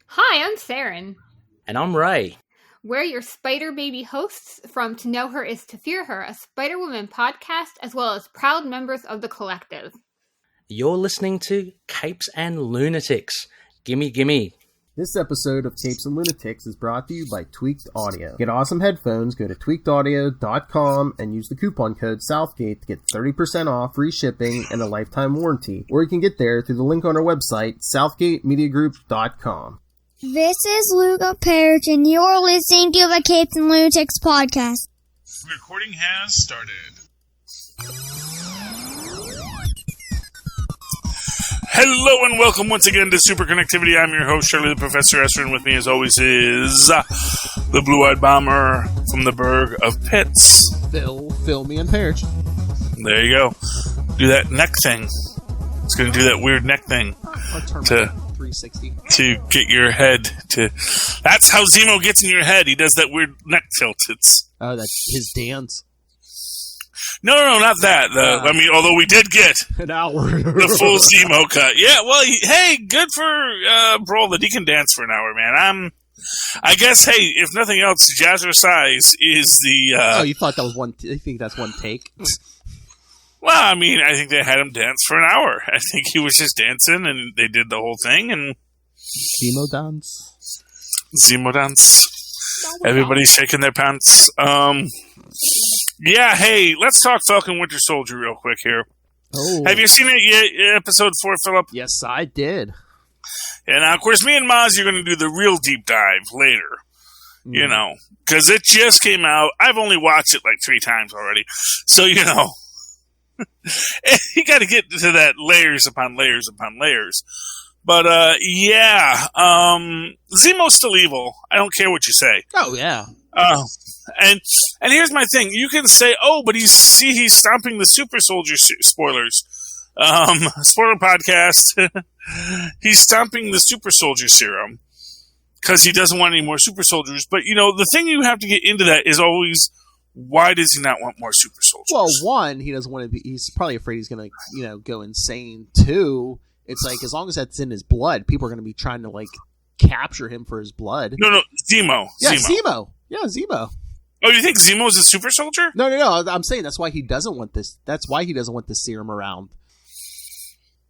Hi, I'm Saren. And I'm Ray. We're your Spider Baby hosts from To Know Her Is to Fear Her, a Spider-Woman podcast, as well as proud members of the collective. You're listening to Capes and Lunatics. Gimme, gimme. This episode of Capes and Lunatics is brought to you by Tweaked Audio. Get awesome headphones, go to tweakedaudio.com and use the coupon code Southgate to get 30% off, free shipping, and a lifetime warranty. Or you can get there through the link on our website, southgatemediagroup.com. This is Luca Perich, and you're listening to the Capes and Lunatics podcast. Recording has started. Hello and welcome once again to Superconnectivity. I'm your host, Charlie the Professor Esser, and with me as always is the blue-eyed bomber from the burg of Pitts. Phil, me, and Perich. There you go. Do that neck thing. It's going to do that weird neck thing. To 360. To get your head to... That's how Zemo gets in your head. He does that weird neck tilt. Oh, that's his dance. No, not that. I mean, although we did get an hour. The full Zemo cut. Yeah, well, hey, good for Brawl the Deacon dance for an hour, man. I guess, hey, if nothing else, Jazzercise is the... oh, you thought that was one... You think that's one take? Well, I mean, I think they had him dance for an hour. I think he was just dancing, and they did the whole thing, and... Zemo dance. Everybody's shaking their pants. Yeah, hey, let's talk Falcon Winter Soldier real quick here. Oh. Have you seen it yet, episode 4, Philip? Yes, I did. And of course, me and Maz are going to do the real deep dive later. You know, because it just came out. I've only watched it like 3 times already. So, you know, you got to get to that layers upon layers upon layers. But, yeah, Zemo's still evil. I don't care what you say. Oh, yeah. And here's my thing. You can say, oh, but he's stomping the super soldier spoilers. Spoiler podcast. He's stomping the super soldier serum because he doesn't want any more super soldiers. But, you know, the thing you have to get into that is always, why does he not want more super soldiers? Well, one, he doesn't want to be, he's probably afraid he's going to, you know, go insane. 2, it's like, as long as that's in his blood, people are going to be trying to, like, capture him for his blood. No, Zemo. Yeah, Zemo. Yeah, Zemo. Oh, you think Zemo's a super soldier? No. I'm saying that's why he doesn't want this. That's why he doesn't want this serum around.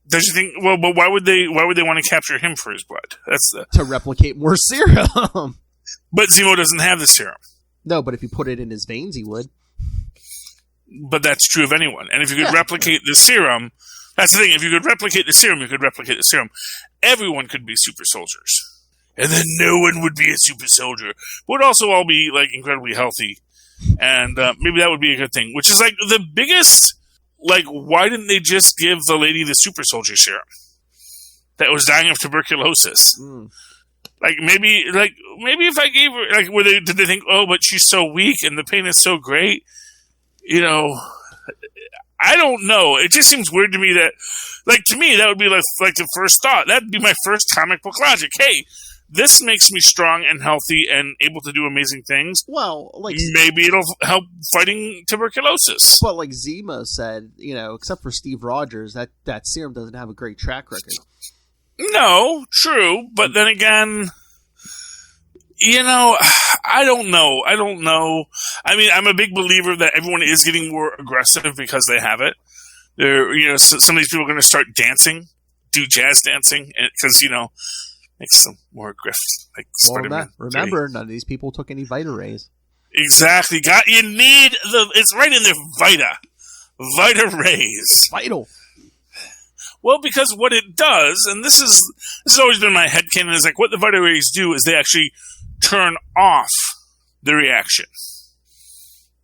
Does you think? Well, but why would they want to capture him for his blood? That's to replicate more serum. But Zemo doesn't have the serum. No, but if you put it in his veins, he would. But that's true of anyone. And if you could replicate the serum, that's the thing. If you could replicate the serum, you could replicate the serum. Everyone could be super soldiers. And then no one would be a super soldier. Would also all be, like, incredibly healthy. And maybe that would be a good thing. Which is, like, the biggest... Like, why didn't they just give the lady the super soldier serum? That was dying of tuberculosis. Like, maybe if I gave her... Like, did they think, oh, but she's so weak and the pain is so great? You know... I don't know. It just seems weird to me that... Like, to me, that would be, like the first thought. That'd be my first comic book logic. Hey... This makes me strong and healthy and able to do amazing things. Well, like... Maybe it'll help fighting tuberculosis. Well, like Zemo said, you know, except for Steve Rogers, that serum doesn't have a great track record. No, true. But then again, you know, I don't know. I mean, I'm a big believer that everyone is getting more aggressive because they have it. You know, some of these people are going to start dancing, do jazz dancing, because, you know... Makes them more aggressive. Like Spider-Man. Remember, none of these people took any Vita Rays. Exactly. You need it's right in there, Vita Rays. Vital. Well, because what it does, and this has always been my headcanon, is like what the Vita Rays do is they actually turn off the reaction.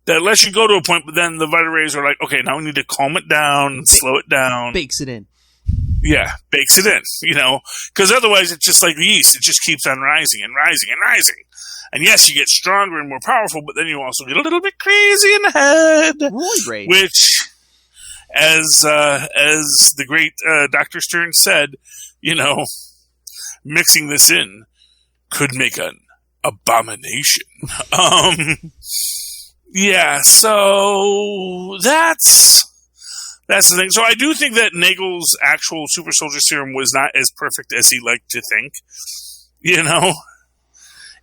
That lets you go to a point, but then the Vita Rays are like, okay, now we need to calm it down and slow it down. Bakes it in. Yeah, bakes it in, you know, because otherwise it's just like yeast. It just keeps on rising and rising and rising. And yes, you get stronger and more powerful, but then you also get a little bit crazy in the head. Roid rage. Which, as the great Dr. Stern said, you know, mixing this in could make an abomination. Yeah, so that's the thing. So I do think that Nagel's actual super soldier serum was not as perfect as he liked to think. You know?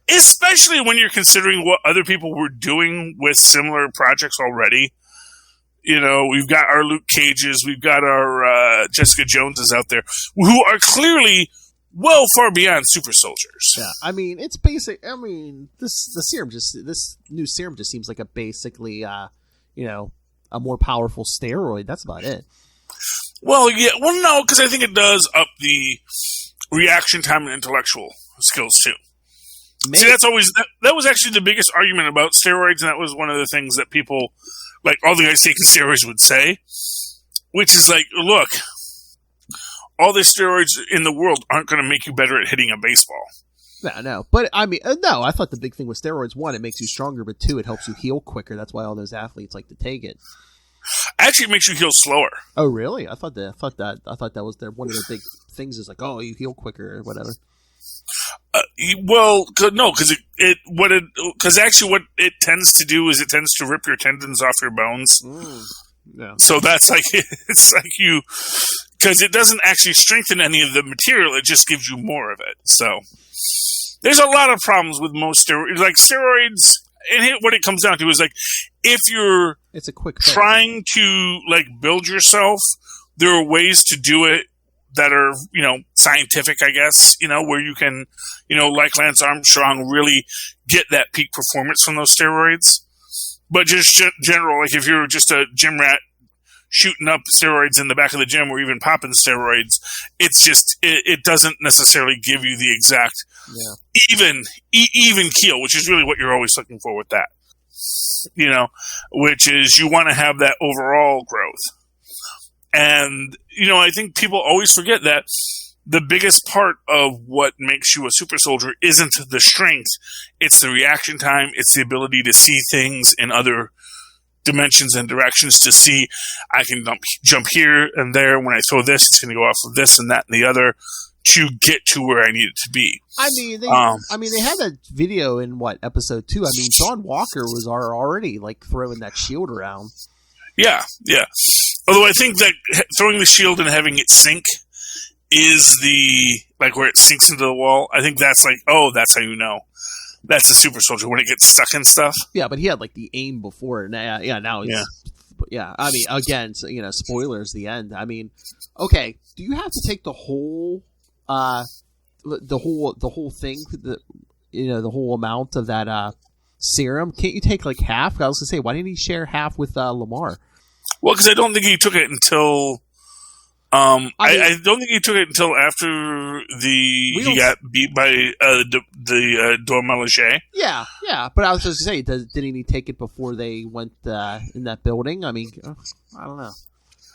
Especially when you're considering what other people were doing with similar projects already. You know, we've got our Luke Cages, we've got our Jessica Joneses out there, who are clearly well far beyond super soldiers. Yeah, I mean, it's basic. I mean, this new serum just seems like a basically, a more powerful steroid. That's about it. Well, yeah, well, no, because I think it does up the reaction time and intellectual skills too. Maybe. See, that's always that was actually the biggest argument about steroids, and that was one of the things that people, like all the guys taking steroids, would say, which is like, look, all the steroids in the world aren't going to make you better at hitting a baseball. No, but I mean, no, I thought the big thing with steroids, one, it makes you stronger, but two, it helps you heal quicker. That's why all those athletes like to take it. Actually, it makes you heal slower. Oh, really? I thought that was one of the big things is like, oh, you heal quicker or whatever. Well, no, because actually what it tends to do is it tends to rip your tendons off your bones. Yeah. So that's like, it's like you, because it doesn't actually strengthen any of the material, it just gives you more of it. So there's a lot of problems with most steroids. Like steroids, and what it comes down to is like, if you're it's a quick trying to like build yourself, there are ways to do it that are, scientific, I guess, where you can, like Lance Armstrong, really get that peak performance from those steroids. But just general, like if you're just a gym rat shooting up steroids in the back of the gym or even popping steroids, it's just, it doesn't necessarily give you the exact even keel, which is really what you're always looking for with that. Which is you want to have that overall growth. And, I think people always forget that the biggest part of what makes you a super soldier isn't the strength. It's the reaction time. It's the ability to see things in other dimensions and directions, to see I can jump here and there. When I throw this, it's going to go off of this and that and the other to get to where I need it to be. I mean, they had that video in episode 2. I mean, John Walker was already like throwing that shield around. Yeah. Although I think that throwing the shield and having it sink is where it sinks into the wall. I think that's like, oh, that's how you know. That's a super soldier when it gets stuck in stuff. Yeah, but he had like the aim before. Now he's, yeah. I mean, again, spoilers. The end. I mean, okay. Do you have to take the whole thing? The whole amount of that serum? Can't you take like half? I was gonna say, why didn't he share half with Lamar? Well, because I don't think he took it until. I don't think he took it until after he got beat by the Dormelager. Yeah. But I was just going to say, didn't he take it before they went in that building? I mean, I don't know.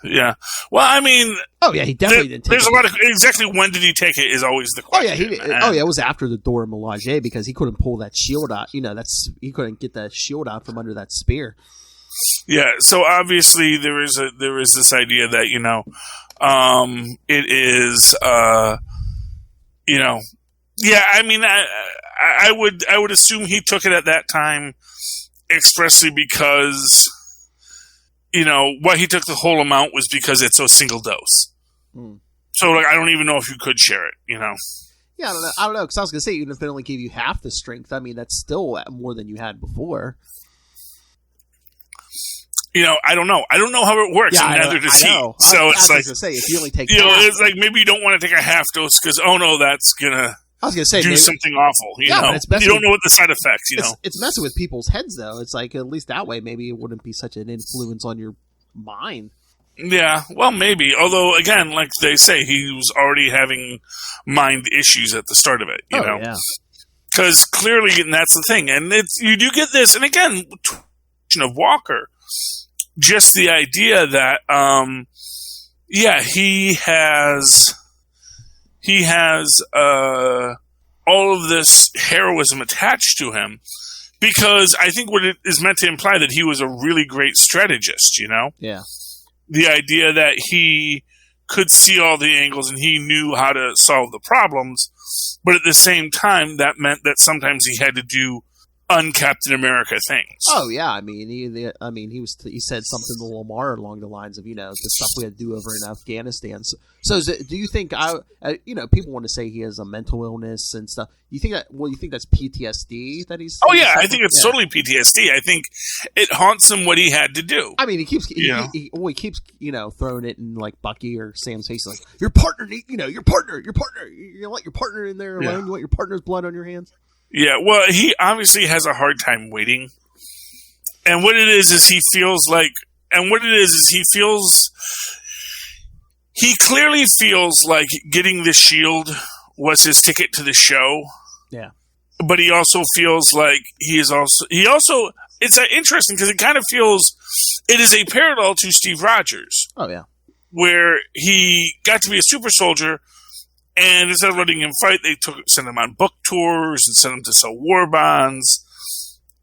Yeah. Well, I mean. Oh yeah, he definitely didn't. There's a lot of exactly when did he take it is always the question. Oh yeah, it was after the Dormelager because he couldn't pull that shield out. He couldn't get that shield out from under that spear. Yeah, so obviously there is this idea that it is yeah. I mean, I would assume he took it at that time expressly because why he took the whole amount was because it's a single dose. So like I don't even know if you could share it. Yeah, I don't know because I was gonna say even if they only gave you half the strength, I mean that's still more than you had before. I don't know. I don't know how it works. Yeah, neither does he. So it's like, say, if you only take, it's like maybe you don't want to take a half dose because that's gonna. I was gonna say do something awful. You don't know what the side effects. It's messing with people's heads though. It's like at least that way maybe it wouldn't be such an influence on your mind. Yeah, well, maybe. Although again, like they say, he was already having mind issues at the start of it. You know, because clearly, and that's the thing. And you do get this, and again, of Walker. Just the idea that, he has all of this heroism attached to him because I think what it is meant to imply that he was a really great strategist, Yeah. The idea that he could see all the angles and he knew how to solve the problems, but at the same time, that meant that sometimes he had to do un-Captain America things. Oh yeah, I mean, he said something to Lamar along the lines of, the stuff we had to do over in Afghanistan. So do you think people want to say he has a mental illness and stuff? You think that's PTSD that he's? Oh yeah, I think it's totally PTSD. I think it haunts him what he had to do. I mean, he keeps throwing it in like Bucky or Sam's face, like your partner, your partner. You let your partner in there alone. You want your partner's blood on your hands. Yeah, well, he obviously has a hard time waiting. And what it is he clearly feels like getting the shield was his ticket to the show. Yeah. But he also feels like it's interesting because it kind of feels, it is a parallel to Steve Rogers. Oh, yeah. Where he got to be a super soldier. And instead of letting him fight, they sent him on book tours and sent him to sell war bonds.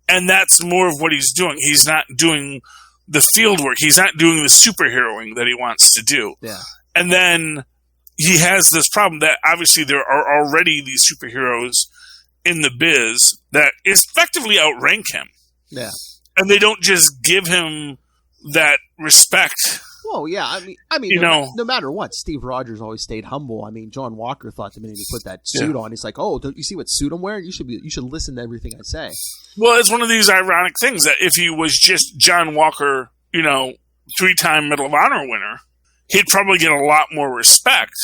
And that's more of what he's doing. He's not doing the field work. He's not doing the superheroing that he wants to do. Yeah. And then he has this problem that obviously there are already these superheroes in the biz that effectively outrank him. Yeah. And they don't just give him that respect. Well, yeah, I mean, no matter what, Steve Rogers always stayed humble. I mean, John Walker thought the minute he put that suit on, he's like, "Oh, don't you see what suit I'm wearing? You should listen to everything I say." Well, it's one of these ironic things that if he was just John Walker, 3-time Medal of Honor winner, he'd probably get a lot more respect.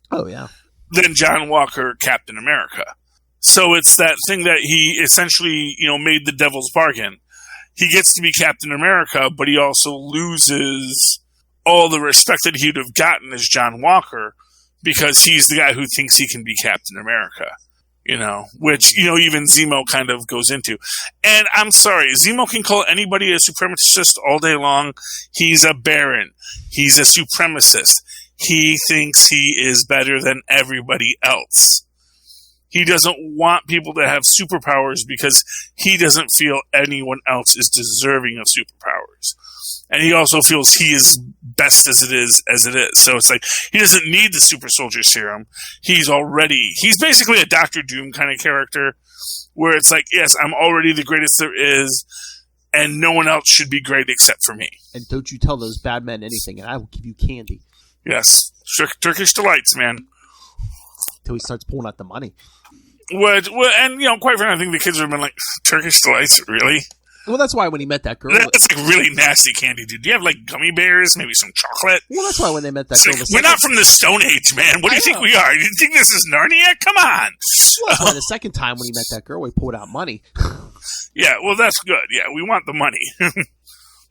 Oh yeah, than John Walker, Captain America. So it's that thing that he essentially, made the devil's bargain. He gets to be Captain America, but he also loses all the respect that he'd have gotten as John Walker because he's the guy who thinks he can be Captain America, which, even Zemo kind of goes into. And I'm sorry, Zemo can call anybody a supremacist all day long. He's a baron. He's a supremacist. He thinks he is better than everybody else. He doesn't want people to have superpowers because he doesn't feel anyone else is deserving of superpowers. And he also feels he is best as it is. So it's like, he doesn't need the super soldier serum. He's basically a Dr. Doom kind of character where it's like, yes, I'm already the greatest there is, and no one else should be great except for me. And don't you tell those bad men anything, and I will give you candy. Yes. Turkish delights, man. Until he starts pulling out the money. Well, and, quite frankly, I think the kids have been like, Turkish delights, really? Well, that's why when he met that girl... That's like really nasty candy, dude. Do you have like gummy bears, maybe some chocolate? Well, that's why when they met that girl... We're not from the Stone Age, man. What do you think we are? You think this is Narnia? Come on. Well, that's why the second time when he met that girl, he pulled out money. Yeah, well, that's good. Yeah, we want the money.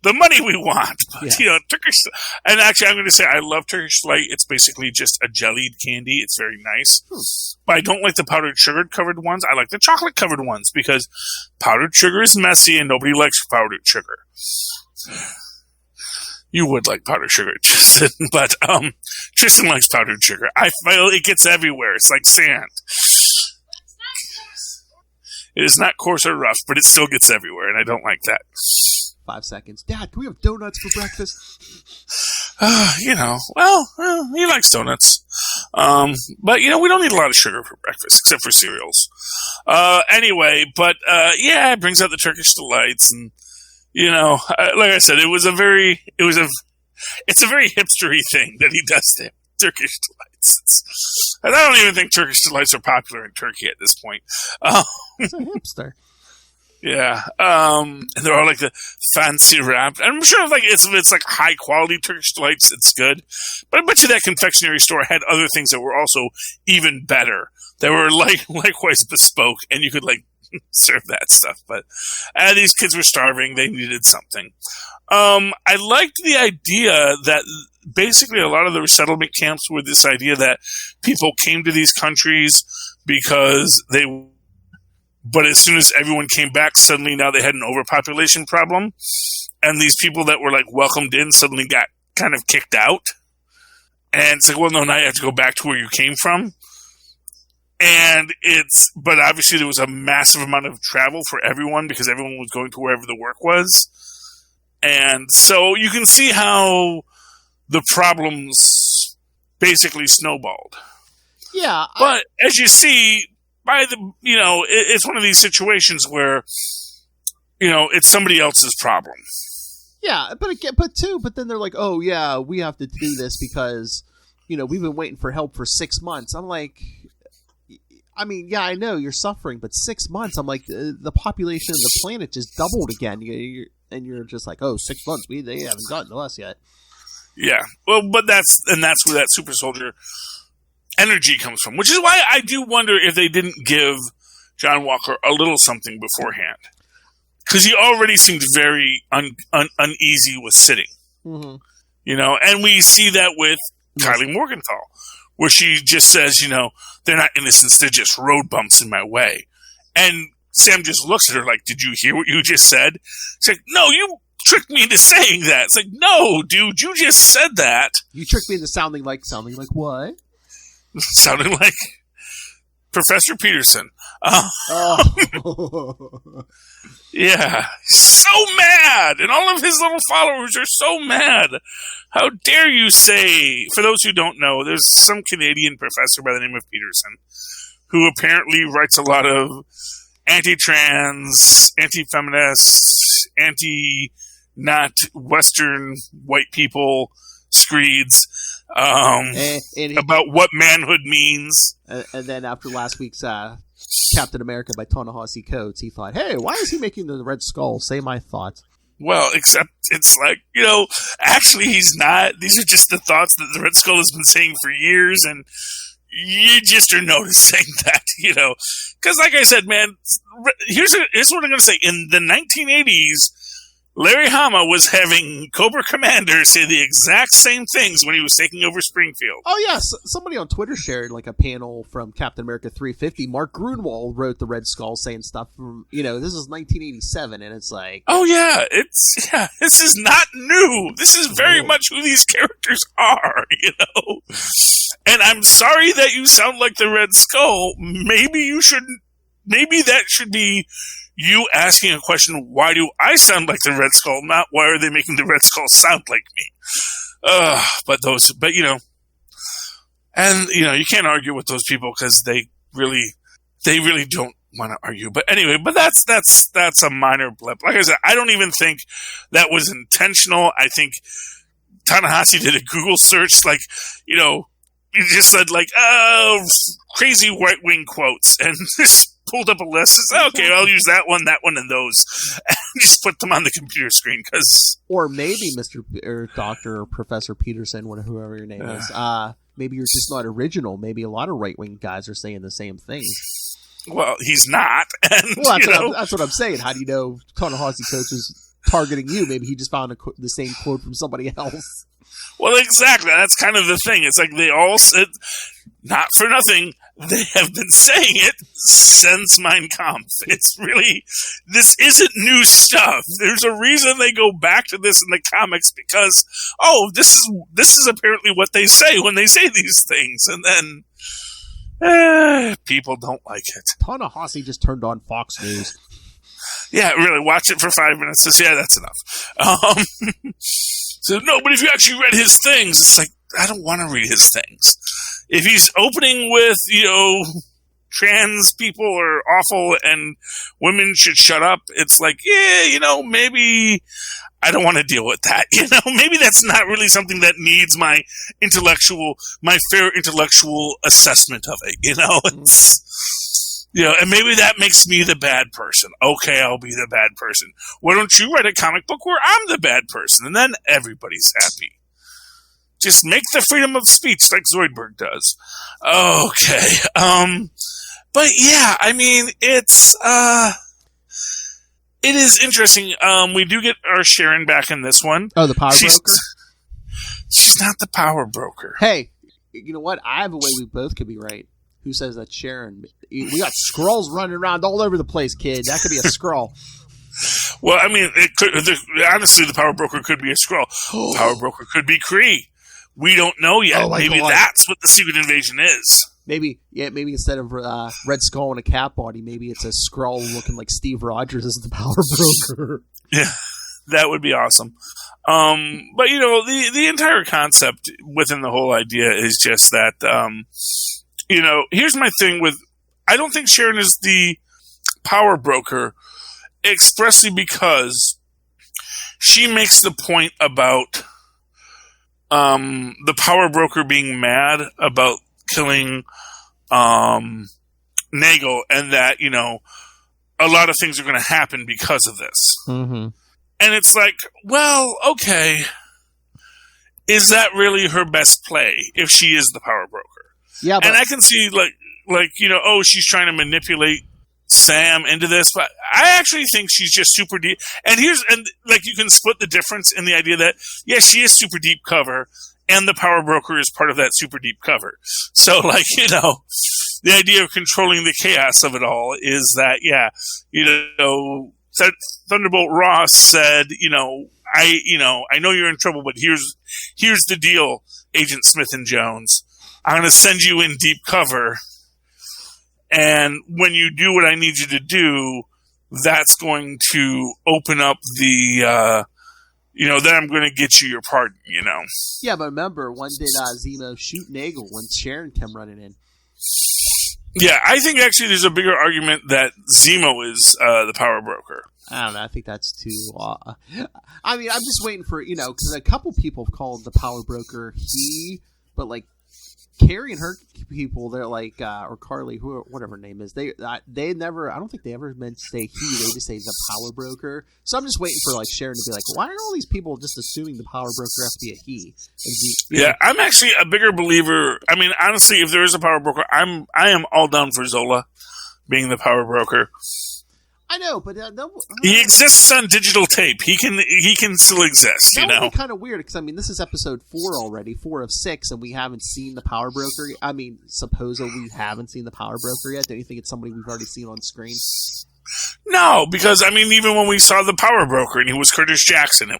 The money we want. But, Turkish... And actually, I'm going to say I love Turkish Delight. It's basically just a jellied candy. It's very nice. But I don't like the powdered sugar-covered ones. I like the chocolate-covered ones because powdered sugar is messy and nobody likes powdered sugar. You would like powdered sugar, Tristan. But Tristan likes powdered sugar. I feel it gets everywhere. It's like sand. It is not coarse or rough, but it still gets everywhere, and I don't like that. 5 seconds. Dad, can we have donuts for breakfast? He likes donuts. But, we don't need a lot of sugar for breakfast, except for cereals. Anyway, but, it brings out the Turkish delights, and, like I said, it's a very hipstery thing that he does to Turkish delights. And I don't even think Turkish delights are popular in Turkey at this point. He's a hipster. Yeah, and they're all like the fancy wrapped. And I'm sure it's like high quality Turkish delights. It's good, but I bet you that confectionery store had other things that were also even better. That were likewise bespoke, and you could serve that stuff. But these kids were starving; they needed something. I liked the idea that basically a lot of the resettlement camps were this idea that people came to these countries because they. But as soon as everyone came back, suddenly now they had an overpopulation problem. And these people that were welcomed in suddenly got kind of kicked out. And it's like, well, no, now you have to go back to where you came from. But obviously there was a massive amount of travel for everyone because everyone was going to wherever the work was. And so you can see how the problems basically snowballed. Yeah. But as you see, it's one of these situations where, it's somebody else's problem. Yeah, but then they're like, oh yeah, we have to do this because, we've been waiting for help for 6 months. I'm like, I mean, yeah, I know you're suffering, but 6 months, I'm like, the population of the planet just doubled again. You're just like, oh, 6 months, they haven't gotten to us yet. Yeah, well, but that's where that super soldier energy comes from, which is why I do wonder if they didn't give John Walker a little something beforehand, because he already seemed very uneasy with sitting, and we see that with Kylie Morgenthau, where she just says, they're not innocents, they're just road bumps in my way, and Sam just looks at her like, did you hear what you just said? It's like, no, you tricked me into saying that. It's like, no, dude, you just said that. You tricked me into sounding like what? Sounding like Professor Peterson. Yeah, so mad, and all of his little followers are so mad. How dare you say? For those who don't know, there's some Canadian professor by the name of Peterson who apparently writes a lot of anti-trans, anti-feminist, anti-not Western white people screeds about what manhood means. And then after last week's Captain America by Ta-Nehisi Coates, he thought, hey, why is he making the Red Skull say my thoughts? Well, except it's like, actually he's not. These are just the thoughts that the Red Skull has been saying for years, and you just are noticing that, Because like I said, man, here's what I'm going to say. In the 1980s, Larry Hama was having Cobra Commander say the exact same things when he was taking over Springfield. Oh, yes. Somebody on Twitter shared like a panel from Captain America 350. Mark Grunwald wrote the Red Skull saying stuff from, this is 1987, and it's like... Oh, yeah. This is not new. This is very much who these characters are, And I'm sorry that you sound like the Red Skull. Maybe that should be you asking a question, why do I sound like the Red Skull, not why are they making the Red Skull sound like me? You can't argue with those people because they really don't want to argue. But anyway, that's a minor blip. Like I said, I don't even think that was intentional. I think Ta-Nehisi did a Google search, he just said crazy right wing quotes and just pulled up a list. Okay, I'll use that one, and those, and just put them on the computer screen. Or maybe Mr. or Dr. or Professor Peterson, whoever your name is, maybe you're just not original. Maybe a lot of right wing guys are saying the same things. Well, he's not. And, that's what I'm saying. How do you know Ta-Nehisi Coates is targeting you? Maybe he just found the same quote from somebody else. Well, exactly. That's kind of the thing. It's like they all said, not for nothing, they have been saying it since Mein Kampf. It's really, this isn't new stuff. There's a reason they go back to this in the comics because, this is apparently what they say when they say these things. And then, people don't like it. Ta-Nehisi just turned on Fox News. Yeah, really, watch it for 5 minutes. Says, yeah, that's enough. So, no, but if you actually read his things, it's like, I don't want to read his things. If he's opening with, trans people are awful and women should shut up, it's like, yeah, maybe I don't want to deal with that. Maybe that's not really something that needs my fair intellectual assessment of it, It's... and maybe that makes me the bad person. Okay, I'll be the bad person. Why don't you write a comic book where I'm the bad person? And then everybody's happy. Just make the freedom of speech like Zoidberg does. Okay. But yeah, I mean, it is interesting. We do get our Sharon back in this one. Oh, the power broker? She's not the power broker. Hey, you know what? I have a way we both could be right. Who says that's Sharon? We got Skrulls running around all over the place, kid. That could be a Skrull. Well, I mean, honestly, the power broker could be a Skrull. Power broker could be Kree. We don't know yet. Oh, maybe that's what the secret invasion is. Maybe instead of Red Skull and a cat body, maybe it's a Skrull looking like Steve Rogers as the power broker. Yeah, that would be awesome. But the entire concept within the whole idea is just that. Here's my thing with I don't think Sharon is the power broker expressly because she makes the point about the power broker being mad about killing Nagel, and that, you know, a lot of things are going to happen because of this. Mm-hmm. And it's like, well, okay, is that really her best play if she is the power broker? Yeah, and I can see, like you know, oh, she's trying to manipulate Sam into this, but I actually think she's just super deep. And like, you can split the difference in the idea that, yes, she is super deep cover, and the power broker is part of that super deep cover. So, like, you know, the idea of controlling the chaos of it all is that, yeah, you know, Thunderbolt Ross said, you know, I know you're in trouble, but here's the deal, Agent Smith and Jones. I'm going to send you in deep cover, and when you do what I need you to do, that's going to open up the, you know, then I'm going to get you your pardon, you know. Yeah, but remember, when did Zemo shoot Nagel when Sharon came running in? Yeah, I think actually there's a bigger argument that Zemo is the power broker. I don't know. I think that's too. I mean, I'm just waiting for, you know, because a couple people have called the power broker he, but like Carrie and her people, they're like, or Carly, whatever her name is, they never. I don't think they ever meant to say he. They just say the power broker. So I'm just waiting for like Sharon to be like, why are all these people just assuming the power broker has to be a he? Yeah, I'm actually a bigger believer. I mean, honestly, if there is a power broker, I am all down for Zola being the power broker. I know, but he exists on digital tape. He can still exist. That you know, would be kind of weird because I mean, this is episode 4 already, 4 of 6, and we haven't seen the power broker. I mean, supposedly we haven't seen the power broker yet. Don't you think it's somebody we've already seen on screen? No, because I mean, even when we saw the power broker and he was Curtis Jackson,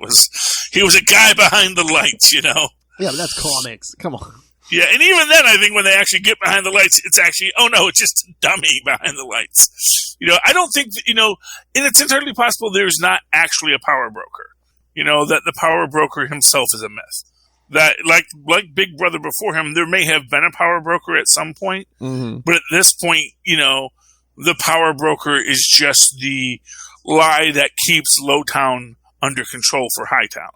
he was a guy behind the lights. You know. Yeah, but that's comics. Come on. Yeah, and even then, I think when they actually get behind the lights, it's actually, oh no, it's just a dummy behind the lights. You know, I don't think, you know, and it's entirely possible there's not actually a power broker. You know, that the power broker himself is a myth. That, like Big Brother before him, there may have been a power broker at some point, but at this point, you know, the power broker is just the lie that keeps Lowtown under control for Hightown.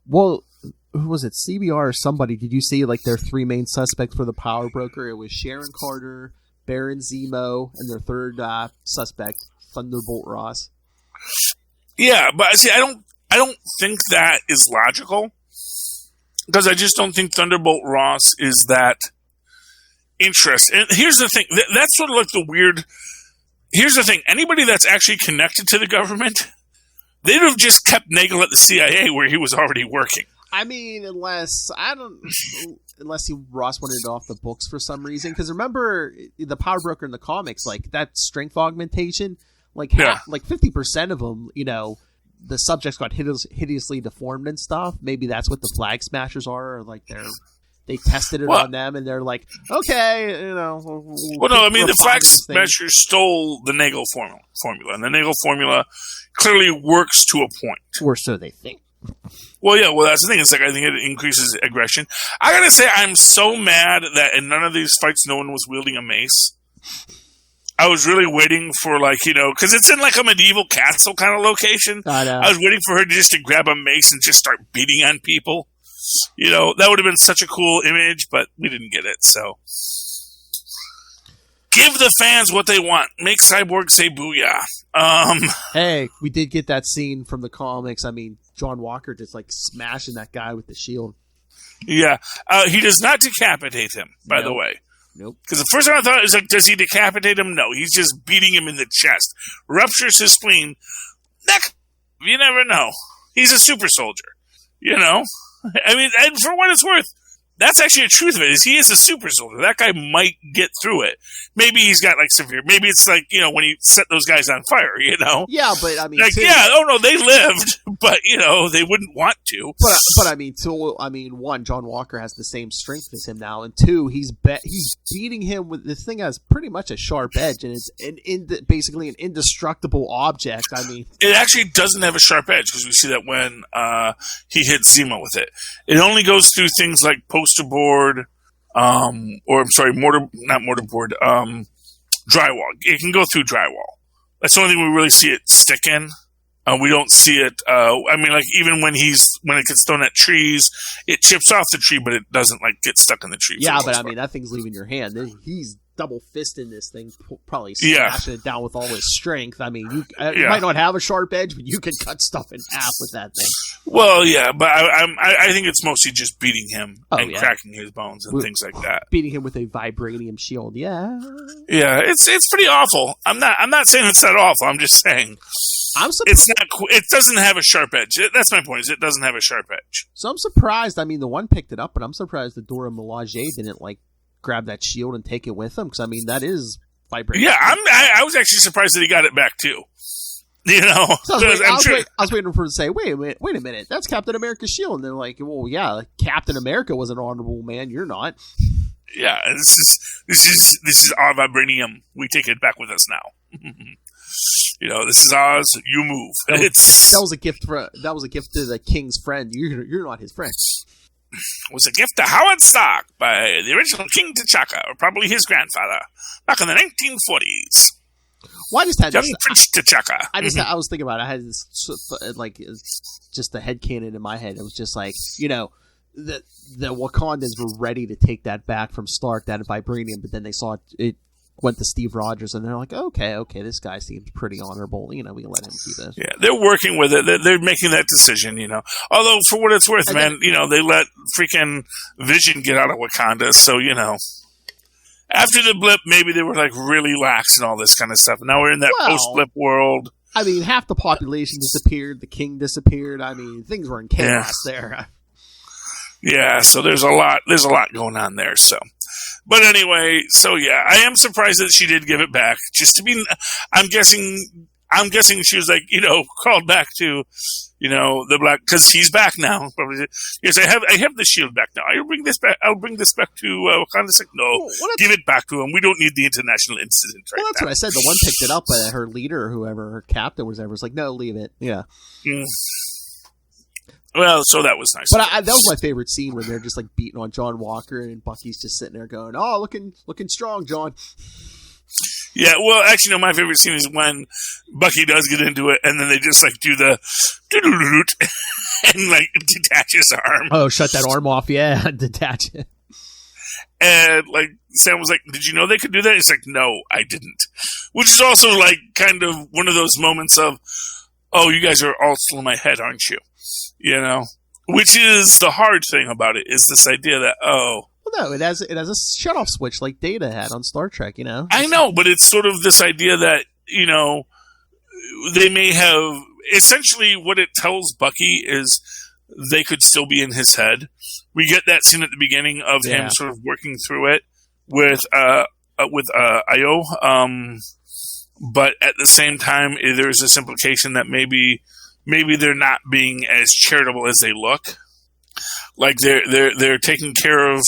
Well, who was it, CBR or somebody? Did you see like their 3 main suspects for the power broker? It was Sharon Carter, Baron Zemo, and their third suspect, Thunderbolt Ross. Yeah, but see, I don't think that is logical because I just don't think Thunderbolt Ross is that interested. And here's the thing: that's sort of like the weird. Here's the thing: anybody that's actually connected to the government, they'd have just kept Nagel at the CIA where he was already working. I mean, unless Ross wanted it off the books for some reason. Because remember, the power broker in the comics, like that strength augmentation, like 50% of them, you know, the subjects got hideously deformed and stuff. Maybe that's what the Flag Smashers are, or like they tested it on them, and they're like, okay, you know. Well, no, I mean, the Flag Smashers stole the Nagel formula, and the Nagel formula clearly works to a point. Or so they think. Well, yeah, well, that's the thing. It's like, I think it increases aggression. I gotta say, I'm so mad that in none of these fights, no one was wielding a mace. I was really waiting for, like, you know, because it's in, like, a medieval castle kind of location. I know. I was waiting for her to grab a mace and just start beating on people. You know, that would have been such a cool image, but we didn't get it, so. Give the fans what they want. Make Cyborg say booyah. Hey, we did get that scene from the comics. I mean, John Walker just like smashing that guy with the shield. Yeah. He does not decapitate him, by the way. Nope. Because the first time I thought it was like, does he decapitate him? No, he's just beating him in the chest. Ruptures his spleen. You never know. He's a super soldier. You know? I mean, and for what it's worth, that's actually the truth of it, is he is a super soldier. That guy might get through it. Maybe he's got, like, severe... Maybe it's like, you know, when he set those guys on fire, you know? Yeah, but, I mean... Like, they lived, but, you know, they wouldn't want to. But I mean, one, John Walker has the same strength as him now, and two, he's beating him with... This thing has pretty much a sharp edge, and it's basically an indestructible object. I mean... It actually doesn't have a sharp edge, because we see that when he hits Zemo with it. It only goes through things like poster board, not mortar board, drywall. It can go through drywall. That's the only thing we really see it stick in. We don't see it. I mean, like even when it gets thrown at trees, it chips off the tree, but it doesn't like get stuck in the tree. Yeah, but I mean that thing's leaving your hand. He's double fisting this thing, probably smashing it down with all his strength. I mean, you might not have a sharp edge, but you can cut stuff in half with that thing. Well, yeah, but I think it's mostly just beating him and cracking his bones and things like that. Beating him with a vibranium shield, yeah. Yeah, it's pretty awful. I'm not saying it's that awful. I'm just saying it's not. It doesn't have a sharp edge. That's my point. Is it doesn't have a sharp edge. So I'm surprised. I mean, the one picked it up, but I'm surprised that Dora Milaje didn't like grab that shield and take it with him, because I mean that is vibranium. Yeah, I was actually surprised that he got it back too. You know, so I was waiting for him to say, wait a minute, that's Captain America's shield. And they're like, well, yeah, Captain America was an honorable man. You're not. Yeah, this is our vibranium. We take it back with us now. You know, this is ours. You move. That was a gift to the king's friend. You're not his friend. It was a gift to Howard Stark by the original King T'Chaka, or probably his grandfather, back in the 1940s. Well, I just had young Prince T'Chaka. I was thinking about it. I had this like just a headcanon in my head. It was just like, you know, the Wakandans were ready to take that back from Stark, that vibranium, but then they saw it went to Steve Rogers, and they're like, okay, this guy seems pretty honorable. You know, we can let him do this. Yeah, they're working with it. They're making that decision, you know. Although, for what it's worth, man, you know, they let freaking Vision get out of Wakanda, so, you know. After the blip, maybe they were, like, really lax and all this kind of stuff. Now we're in that post-blip world. I mean, half the population disappeared. The king disappeared. I mean, things were in chaos there. Yeah, so there's a lot going on there, so. But anyway, so yeah, I am surprised that she did give it back. Just to be, I'm guessing she was like, you know, called back to, you know, the black, because he's back now. Yes, I have the shield back now. I'll bring this back to Wakanda. Like, no, give it back to him. We don't need the international incident right now. Well, that's what I said. The one picked it up, but her leader, or whoever, her captain, was like, no, leave it. Yeah. Well, so that was nice. But that was my favorite scene, when they're just like beating on John Walker, and Bucky's just sitting there going, "Oh, looking strong, John." Yeah, well, actually, no. My favorite scene is when Bucky does get into it, and then they just like do the and like detach his arm. Oh, shut that arm off! Yeah, detach it. And like Sam was like, "Did you know they could do that?" He's like, "No, I didn't." Which is also like kind of one of those moments of, "Oh, you guys are all still in my head, aren't you?" You know, which is the hard thing about it, is this idea that, well, no, it has a shut-off switch like Data had on Star Trek, you know? I know, but it's sort of this idea that, you know, they may have, essentially what it tells Bucky is they could still be in his head. We get that scene at the beginning of him sort of working through it with Io, but at the same time, there's this implication that maybe they're not being as charitable as they look. Like they're taking care of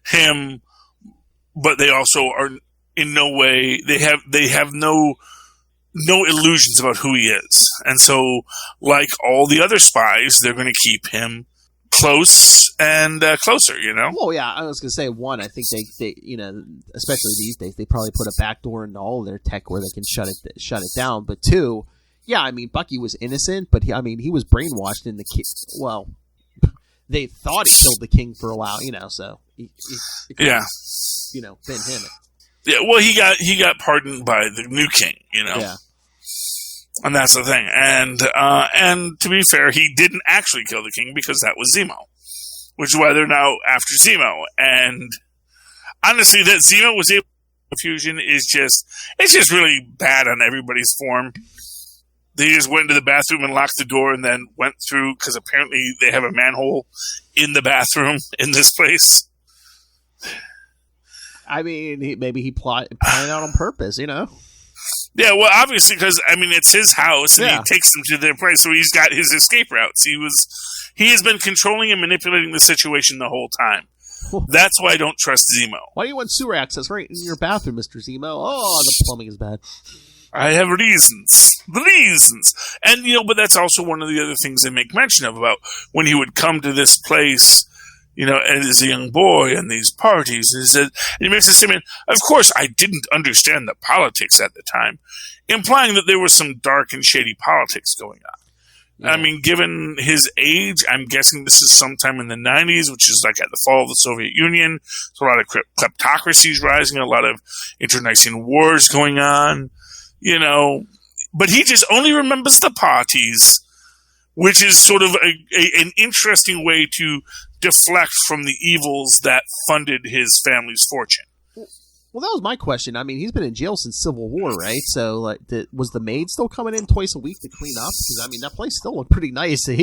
him, but they also are in no way, they have no illusions about who he is. And so, like all the other spies, they're going to keep him close and closer, you know? Well, yeah, I was going to say, one, I think they, you know, especially these days, they probably put a backdoor into all of their tech where they can shut it down. But two, yeah, I mean, Bucky was innocent, but he was brainwashed in the well, they thought he killed the king for a while, you know, so he yeah, you know, been him. Yeah, well, he got pardoned by the new king, you know. Yeah. And that's the thing. And to be fair, he didn't actually kill the king because that was Zemo, which is why they're now after Zemo. And honestly, that Zemo was able to fusion is just really bad on everybody's form. They just went into the bathroom and locked the door and then went through, because apparently they have a manhole in the bathroom in this place. I mean, maybe he planned out on purpose, you know? Yeah, well, obviously, because, I mean, it's his house, and he takes them to their place, so he's got his escape routes. He has been controlling and manipulating the situation the whole time. That's why I don't trust Zemo. Why do you want sewer access right in your bathroom, Mr. Zemo? Oh, the plumbing is bad. I have reasons. The reasons. And, you know, but that's also one of the other things they make mention of, about when he would come to this place, as a young boy and these parties. And he makes a statement, of course, I didn't understand the politics at the time, implying that there was some dark and shady politics going on. Yeah. I mean, given his age, I'm guessing this is sometime in the 90s, which is like at the fall of the Soviet Union. So a lot of kleptocracy is rising, a lot of internecine wars going on, But he just only remembers the parties, which is sort of an interesting way to deflect from the evils that funded his family's fortune. Well, that was my question. I mean, he's been in jail since Civil War, right? So, was the maid still coming in twice a week to clean up? Because, I mean, that place still looked pretty nice. I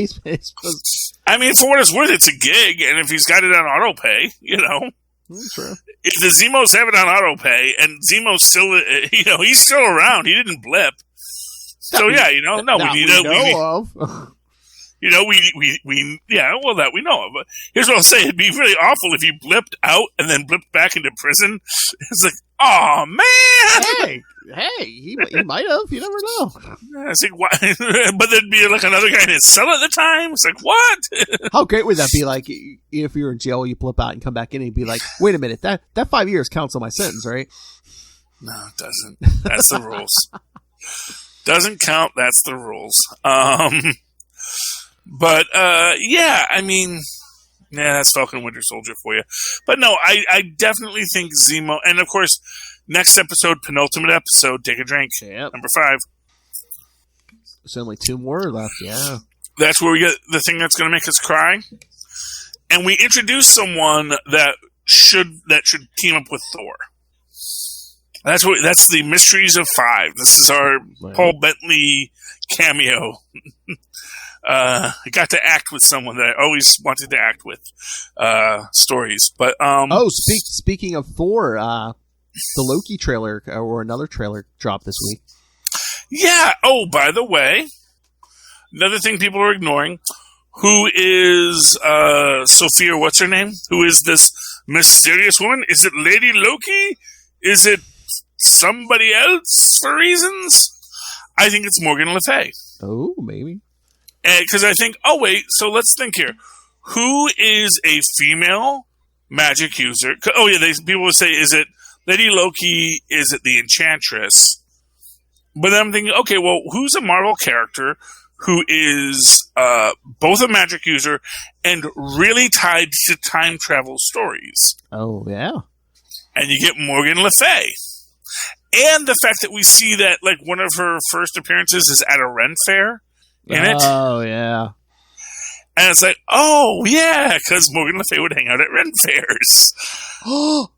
mean, for what it's worth, it's a gig, and if he's got it on auto pay, True. If the Zemos have it on auto pay, and Zemo's still, he's still around. He didn't blip. So, yeah, we that we know of. But here's what I'll say. It'd be really awful if he blipped out and then blipped back into prison. It's like, oh, man! Hey, he might have. You never know. It's like, why? But there'd be like another guy in his cell at the time. It's like, what? How great would that be? Like, if you're in jail, you blip out and come back in and be like, wait a minute, that 5 years counts on my sentence, right? No, it doesn't. That's the rules. Doesn't count. That's the rules. But, I mean, that's Falcon Winter Soldier for you. But no, I definitely think Zemo, and of course, next episode, penultimate episode, take a drink. Yep. Number 5. There's only 2 more left, yeah. That's where we get the thing that's going to make us cry. And we introduce someone that should team up with Thor. That's the Mysteries of 5. This is our Paul Bentley cameo. I got to act with someone that I always wanted to act with. Stories, but speaking of Thor, the Loki trailer or another trailer dropped this week. Yeah. Oh, by the way, another thing people are ignoring: who is Sophia? What's her name? Who is this mysterious woman? Is it Lady Loki? Is it somebody else for reasons? I think it's Morgan Le Fay. Oh, maybe. Because I think, so let's think here. Who is a female magic user? Oh, yeah, people would say, is it Lady Loki? Is it the Enchantress? But then I'm thinking, okay, well, who's a Marvel character who is both a magic user and really tied to time travel stories? Oh, yeah. And you get Morgan Le Fay. And the fact that we see that, like, one of her first appearances is at a Ren Fair. In it. Oh, yeah. And it's like, oh, yeah, because Morgan Le Fay would hang out at Ren Fairs. Oh!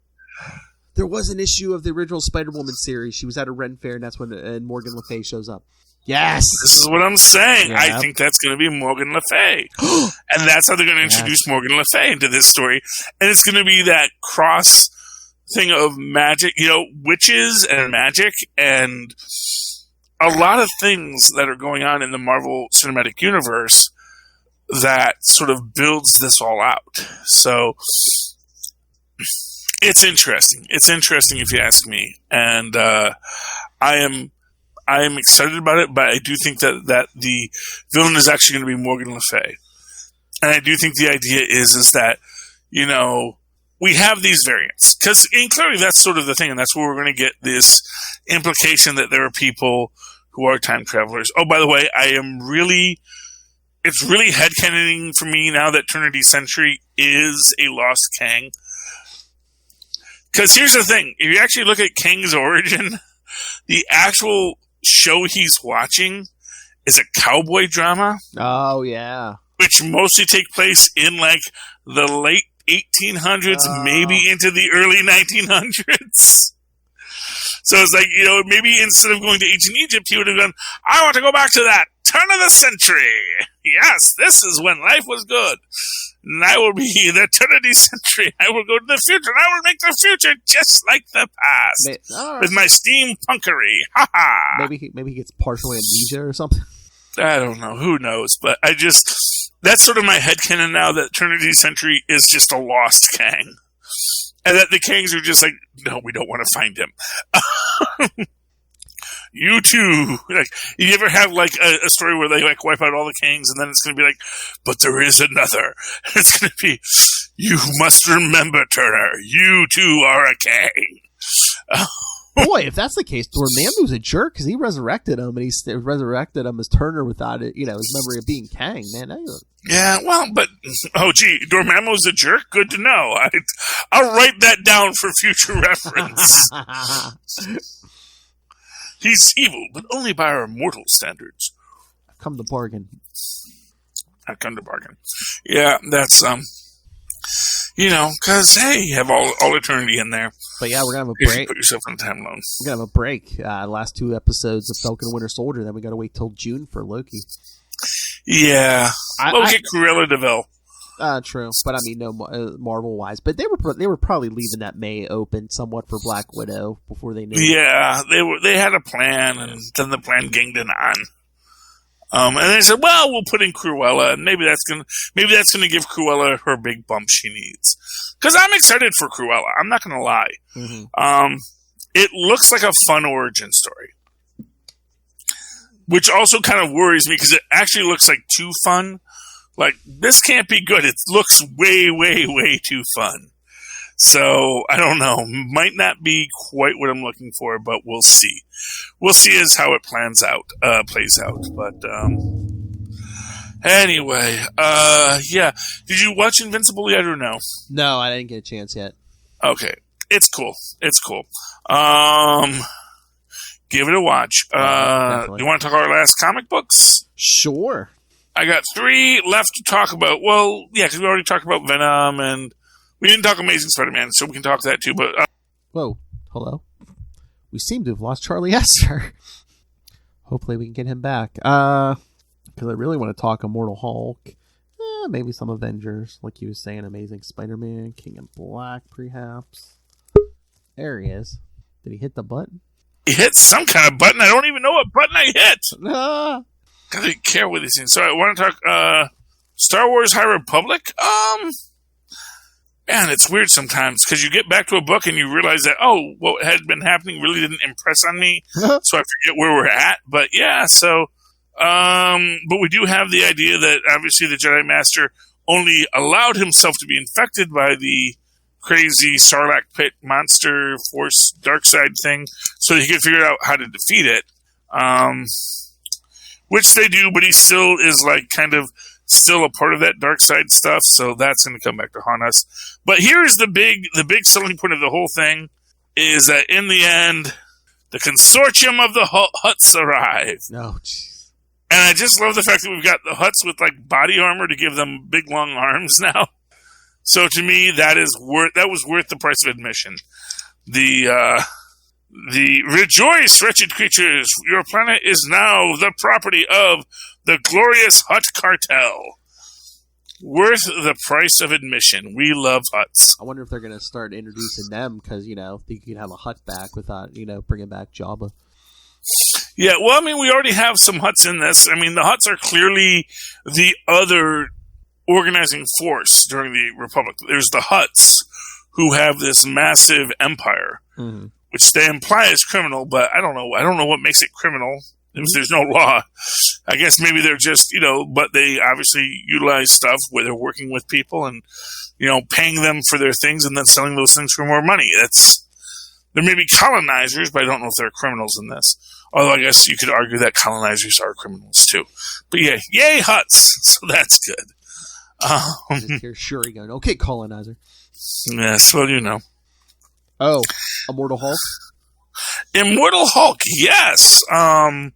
There was an issue of the original Spider-Woman series. She was at a Ren Fair, and that's when Morgan Le Fay shows up. Yes! This is what I'm saying. Yeah. I think that's going to be Morgan Le Fay. And that's how they're going to introduce Morgan Le Fay into this story. And it's going to be that cross thing of magic, witches and magic and a lot of things that are going on in the Marvel Cinematic Universe that sort of builds this all out. So it's interesting. It's interesting if you ask me. And I am excited about it, but I do think that the villain is actually going to be Morgan Le Fay. And I do think the idea is that, we have these variants. And clearly that's sort of the thing, and that's where we're going to get this implication that there are people who are time travelers. Oh, by the way, it's really headcanoning for me now that Trinity Sentry is a lost Kang. Because here's the thing. If you actually look at Kang's origin, the actual show he's watching is a cowboy drama. Oh, yeah. Which mostly take place in, like, the late 1800s, maybe into the early 1900s. So it's like, maybe instead of going to ancient Egypt, he would have gone, I want to go back to that turn of the century. Yes, this is when life was good. And I will be the Trinity Century. I will go to the future, and I will make the future just like the past. With my steampunkery. Ha ha. Maybe he gets partial amnesia or something. I don't know. Who knows? But that's sort of my headcanon now, that Trinity Sentry is just a lost Kang. And that the Kangs are just like, no, we don't want to find him. You too. Like, you ever have like a story where they like wipe out all the Kangs, and then it's going to be like, but there is another. It's going to be, You must remember, Turner, you too are a Kang. Boy, if that's the case, Dormammu's a jerk because he resurrected him, and he resurrected him as Turner without it, his memory of being Kang. Man, yeah, well, but Dormammu's a jerk. Good to know. I'll write that down for future reference. He's evil, but only by our mortal standards. I've come to bargain. Yeah, that's because hey, you have all eternity in there. But yeah, we're gonna have a If break. you put yourself in a time alone. We're gonna have a break. Last 2 episodes of Falcon and Winter Soldier. Then we gotta wait till June for Loki. Yeah, Loki, Cruella DeVille. True, but I mean, no Marvel wise. But they were probably leaving that May open somewhat for Black Widow before they knew. Yeah, they had a plan, and then the plan ganged on. And they said, "Well, we'll put in Cruella, and maybe that's gonna give Cruella her big bump she needs." Because I'm excited for Cruella. I'm not gonna lie. Mm-hmm. It looks like a fun origin story, which also kind of worries me because it actually looks like too fun. Like, this can't be good. It looks way, way, way too fun. So, I don't know. Might not be quite what I'm looking for, but we'll see. We'll see as how it plays out. But, anyway, yeah. Did you watch Invincible yet or no? No, I didn't get a chance yet. Okay. It's cool. Give it a watch. You want to talk our last comic books? Sure. I got 3 left to talk about. Well, yeah, because we already talked about Venom, and we didn't talk Amazing Spider-Man, so we can talk that too. But whoa, hello. We seem to have lost Charlie Esther. Hopefully, we can get him back. Because I really want to talk Immortal Hulk. Maybe some Avengers, like you were saying, Amazing Spider-Man, King in Black, perhaps. There he is. Did he hit the button? he hit some kind of button. I don't even know what button I hit. Ah. I didn't care what these things. So I want to talk Star Wars High Republic. Man, it's weird sometimes because you get back to a book and you realize that, oh, what had been happening really didn't impress on me. So I forget where we're at. But yeah, so, but we do have the idea that obviously the Jedi Master only allowed himself to be infected by the crazy Sarlacc pit monster force dark side thing so he could figure out how to defeat it. Which they do, but he still is like kind of still a part of that dark side stuff, so that's going to come back to haunt us. But here's the big selling point of the whole thing is that in the end, the consortium of the Hutts arrive. No, jeez. And I just love the fact that we've got the Hutts with like body armor to give them big long arms now. So to me, that was worth the price of admission. The rejoice, wretched creatures! Your planet is now the property of the glorious Hutt cartel. Worth the price of admission. We love Hutts. I wonder if they're going to start introducing them because, you know, you can have a Hutt back without, you know, bringing back Jabba. Yeah, well, I mean, we already have some Hutts in this. I mean, the Hutts are clearly the other organizing force during the Republic. There's the Hutts who have this massive empire. Mm-hmm. Which they imply is criminal, but I don't know. I don't know what makes it criminal if there's no law. I guess maybe they're just, you know, but they obviously utilize stuff where they're working with people and, you know, paying them for their things and then selling those things for more money. There may be colonizers, but I don't know if they're criminals in this. Although I guess you could argue that colonizers are criminals too. But yeah, yay Hutts! So that's good. Here's Shuri going, okay, colonizer. Yes, well, you know. Oh, Immortal Hulk? Immortal Hulk, yes. I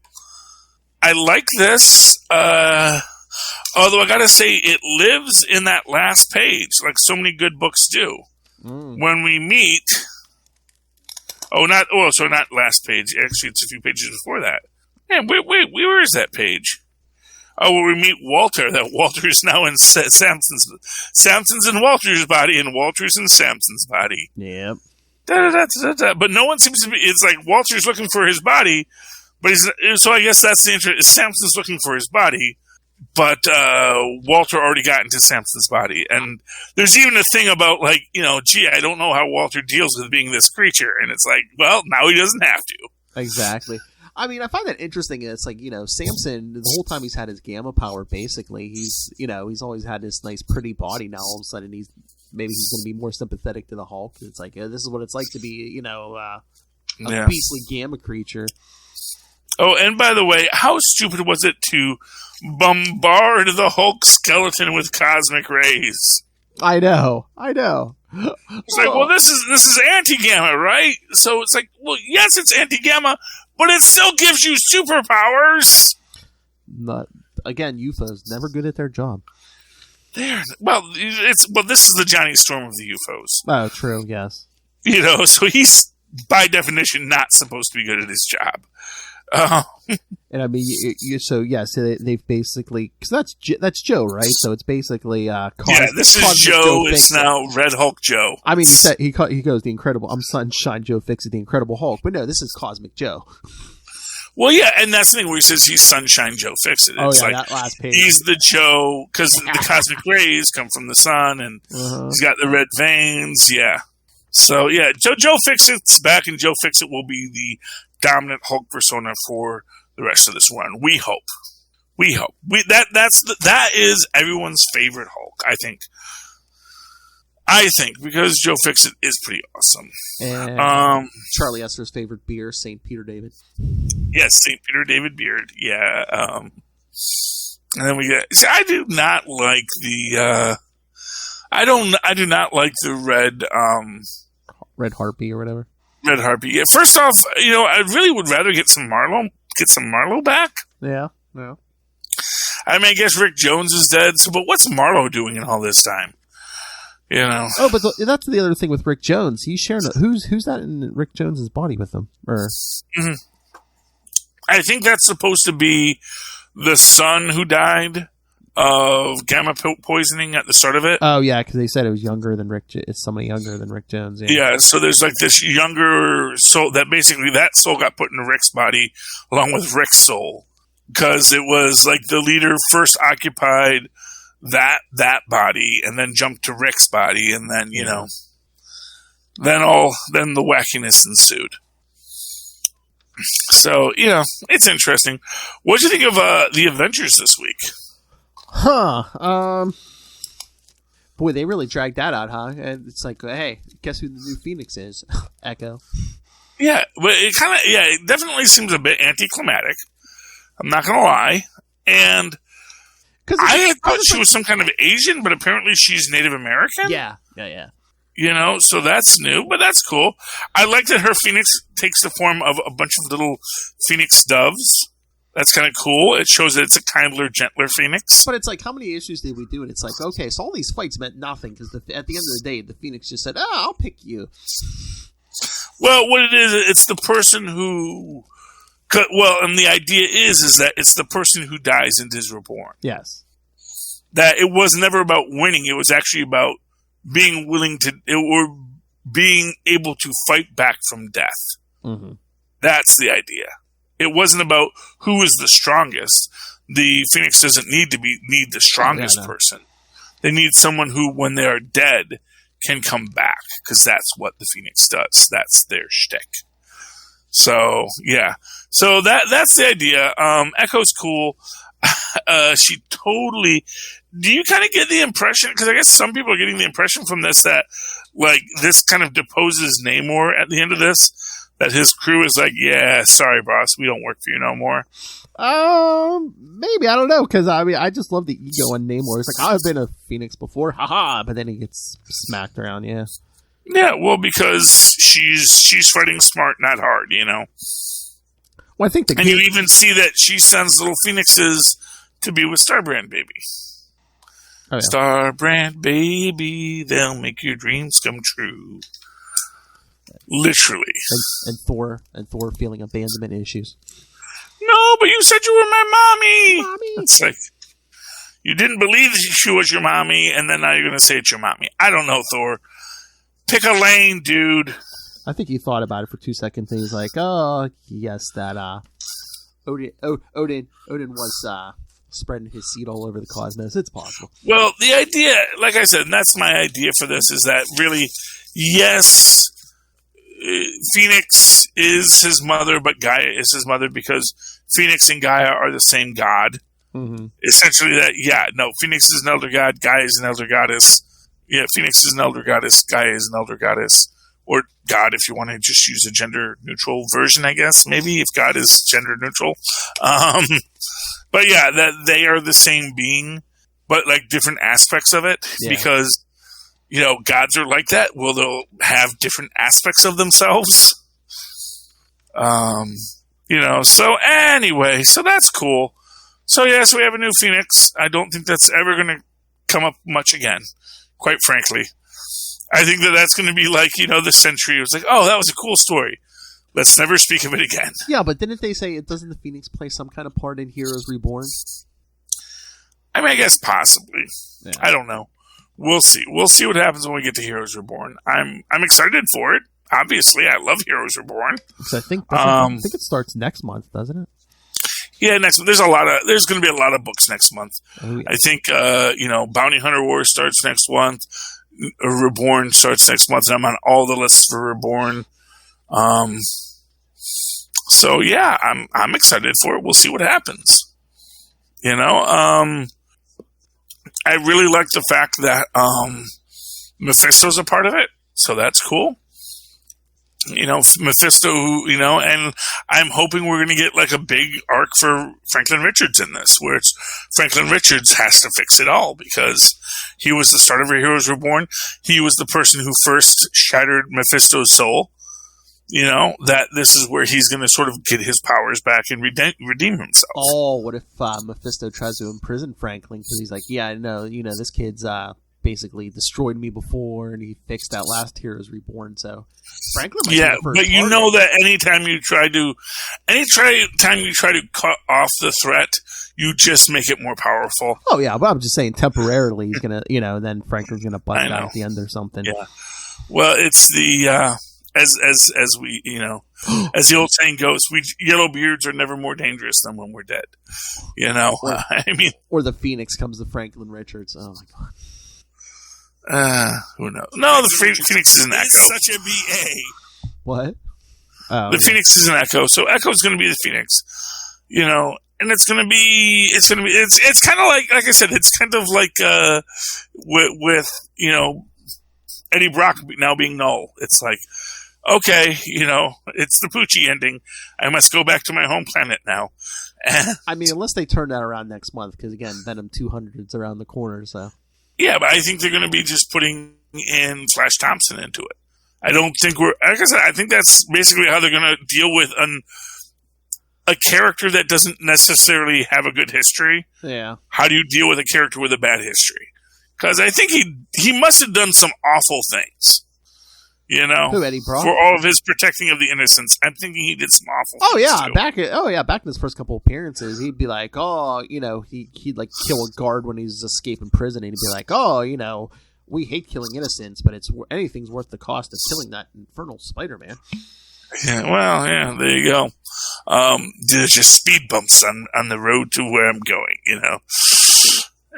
like this. Although I gotta say, it lives in that last page, like so many good books do. When we meet... not last page. Actually, it's a few pages before that. Man, wait, where is that page? Oh, where we meet Walter. That Walter's now in Samson's in Walter's body, and Walter's in Samson's body. Yep. But no one seems to be. It's like Walter's looking for his body, but so I guess that's the interest. Samson's looking for his body, but Walter already got into Samson's body, and there's even a thing about like, you know, gee, I don't know how Walter deals with being this creature, and it's like, well, now he doesn't have to. Exactly. I mean, I find that interesting. It's like, you know, Samson, the whole time he's had his gamma power, basically, he's always had this nice, pretty body. Now all of a sudden he's maybe he's going to be more sympathetic to the Hulk. It's like, this is what it's like to be, a Yeah. beastly gamma creature. Oh, and by the way, how stupid was it to bombard the Hulk skeleton with cosmic rays? I know. It's like, well, this is anti-gamma, right? So it's like, well, yes, it's anti-gamma, but it still gives you superpowers. Again, UFOs never good at their job. Well, this is the Johnny Storm of the UFOs. Oh, true. Yes. So he's by definition not supposed to be good at his job. And I mean, so they've basically, because that's Joe, right? So it's basically this is Joe. It's now Red Hulk Joe. I mean, he goes the Incredible. I'm Sunshine Joe Fixes the Incredible Hulk, but no, this is Cosmic Joe. Well, yeah, and that's the thing where he says he's Sunshine Joe Fix-It. It's that last page. He's the Joe because the cosmic rays come from the sun, and he's got the red veins. Yeah. So yeah, Joe Fix-It's back, and Joe Fix-It will be the dominant Hulk persona for the rest of this run. We hope. That is everyone's favorite Hulk, I think. Because Joe Fix-It is pretty awesome. And Charlie Esser's favorite beer, St. Peter David. Yes, St. Peter David beard. Yeah. And then we get. See, I do not like the. I do not like the red. Red Harpy or whatever. Red Harpy. Yeah. First off, I really would rather get some Marlowe. Get some Marlowe back. Yeah. I mean, I guess Rick Jones is dead. So, but what's Marlowe doing in all this time? Oh, but that's the other thing with Rick Jones. He's sharing. Who's that in Rick Jones's body with him? Or I think that's supposed to be the son who died of gamma poisoning at the start of it. Oh yeah, because they said it was younger than Rick. It's somebody younger than Rick Jones. Yeah. So there's like this younger soul that basically that soul got put into Rick's body along with Rick's soul because it was like the leader first occupied that body and then jumped to Rick's body and then then the wackiness ensued. So it's interesting. What do you think of the Avengers this week? Boy, they really dragged that out, huh? And it's like, hey, guess who the new Phoenix is? Echo. Yeah, but it definitely seems a bit anticlimactic. I'm not gonna lie, and I had thought she was some kind of Asian, but apparently she's Native American. Yeah. So that's new, but that's cool. I like that her Phoenix takes the form of a bunch of little Phoenix doves. That's kind of cool. It shows that it's a kindler, gentler Phoenix. But it's like, how many issues did we do? And it's like, okay, so all these fights meant nothing because at the end of the day, the Phoenix just said, I'll pick you. Well, what it is, it's the person who... Well, and the idea is that it's the person who dies and is reborn. Yes. That it was never about winning. It was actually about being willing to... or being able to fight back from death. Mm-hmm. That's the idea. It wasn't about who is the strongest. The Phoenix doesn't need the strongest person. They need someone who, when they are dead, can come back because that's what the Phoenix does. That's their shtick. So yeah. So that's the idea. Echo's cool. She totally. Do you kind of get the impression? Because I guess some people are getting the impression from this that like this kind of deposes Namor at the end of this. That his crew is like, yeah, sorry, boss, we don't work for you no more. Maybe, I don't know, because I mean, I just love the ego in Namor. It's like, I've been a Phoenix before, haha, but then he gets smacked around, yeah. Yeah, well, because she's fighting smart, not hard, Well, I think and you even see that she sends little Phoenixes to be with Starbrand Baby. Oh, yeah. Starbrand Baby, they'll make your dreams come true. Literally. And Thor feeling abandonment issues. No, but you said you were my mommy. It's like, you didn't believe that she was your mommy, and then now you're going to say it's your mommy. I don't know, Thor. Pick a lane, dude. I think he thought about it for 2 seconds, and he's like, oh, yes, that Odin was spreading his seed all over the cosmos. It's possible. Well, the idea, like I said, and that's my idea for this, is that really, yes, Phoenix is his mother, but Gaia is his mother because Phoenix and Gaia are the same god. Mm-hmm. Essentially, Phoenix is an elder god, Gaia is an elder goddess. Phoenix is an elder goddess. Gaia is an elder goddess. Or God, if you want to just use a gender-neutral version, I guess. Maybe, if God is gender-neutral. But yeah, that they are the same being, but like different aspects of it. Yeah. Because, gods are like that. Well, they'll have different aspects of themselves. So anyway, so that's cool. So yes, we have a new Phoenix. I don't think that's ever going to come up much again, quite frankly. I think that's going to be like, the Sentry. It was like, oh, that was a cool story. Let's never speak of it again. Yeah, but didn't they say doesn't the Phoenix play some kind of part in Heroes Reborn? I mean, I guess possibly. Yeah. I don't know. We'll see. We'll see what happens when we get to Heroes Reborn. I'm excited for it. Obviously, I love Heroes Reborn. So I think it starts next month, doesn't it? Yeah, next month. There's going to be a lot of books next month. Oh, yeah. I think Bounty Hunter Wars starts next month. Reborn starts next month, and I'm on all the lists for Reborn. So yeah, I'm excited for it. We'll see what happens. I really like the fact that Mephisto's a part of it, so that's cool. Mephisto, and I'm hoping we're going to get like a big arc for Franklin Richards in this, where Franklin Richards has to fix it all because he was the start of Heroes Reborn. He was the person who first shattered Mephisto's soul. That this is where he's going to sort of get his powers back and redeem himself. Oh, what if Mephisto tries to imprison Franklin because he's like, yeah, I know, this kid's basically destroyed me before, and he fixed that last Heroes Reborn. So Franklin, yeah, but that anytime you try to cut off the threat, you just make it more powerful. Oh yeah, but I'm just saying temporarily he's gonna, then Franklin's gonna butt it out at the end or something. Yeah. Well, it's the as we as the old saying goes, yellow beards are never more dangerous than when we're dead. Or the Phoenix comes to Franklin Richards. Oh my god. Who knows? No, the Phoenix is an Echo. It's such a BA. What? The Phoenix is an Echo, so Echo's going to be the Phoenix. And it's kind of like I said, it's kind of like with Eddie Brock now being Null. It's like, okay, it's the Poochie ending. I must go back to my home planet now. I mean, unless they turn that around next month, because again, Venom 200's around the corner, so. Yeah, but I think they're going to be just putting in Flash Thompson into it. I don't think like I said, I think that's basically how they're going to deal with a character that doesn't necessarily have a good history. Yeah. How do you deal with a character with a bad history? Because I think he must have done some awful things. Who, Eddie Brock? For all of his protecting of the innocents. I'm thinking he did some awful things too. Back in his first couple appearances, he'd be like, he'd like kill a guard when he's escaping prison, and he'd be like, we hate killing innocents, but anything's worth the cost of killing that infernal Spider-Man. Yeah, well, yeah, there you go. There's just speed bumps on the road to where I'm going,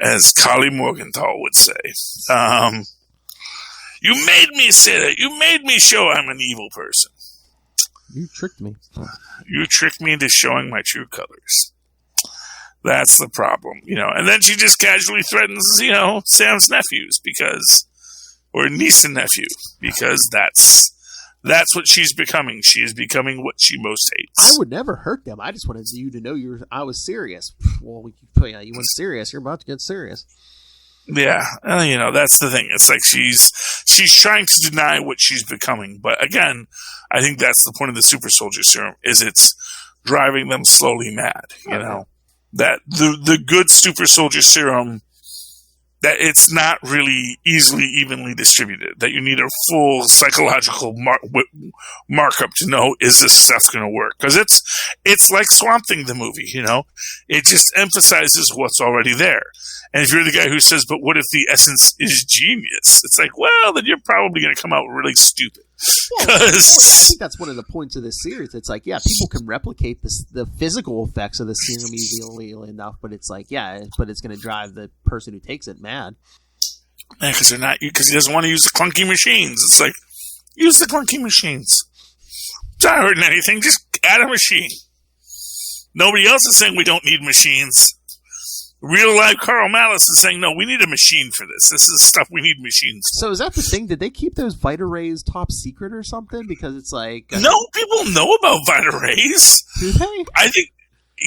as Carly Morgenthau would say. You made me say that. You made me show I'm an evil person. You tricked me. You tricked me into showing my true colors. That's the problem, And then she just casually threatens, Sam's nephews or niece and nephew, because that's what she's becoming. She is becoming what she most hates. I would never hurt them. I just wanted you to know I was serious. Well, you went serious. You're about to get serious. Yeah, that's the thing. It's like she's trying to deny what she's becoming. But again, I think that's the point of the super soldier serum, is it's driving them slowly mad, That the good super soldier serum, that it's not really evenly distributed, that you need a full psychological markup to know, is this stuff going to work? Because it's like Swamp Thing, the movie, It just emphasizes what's already there. And if you're the guy who says, but what if the essence is genius? It's like, well, then you're probably going to come out really stupid. Well, I think that's one of the points of this series. It's like, yeah, people can replicate the physical effects of the serum easily enough, but it's like, but it's going to drive the person who takes it mad. Yeah, because he doesn't want to use the clunky machines. It's like, use the clunky machines. It's not hurting anything. Just add a machine. Nobody else is saying we don't need machines. Real life Carl Malice is saying, no, we need a machine for this. This is stuff we need machines for. So is that the thing? Did they keep those Vita Rays top secret or something? Because it's like... No, people know about Vita Rays. Do they? I think...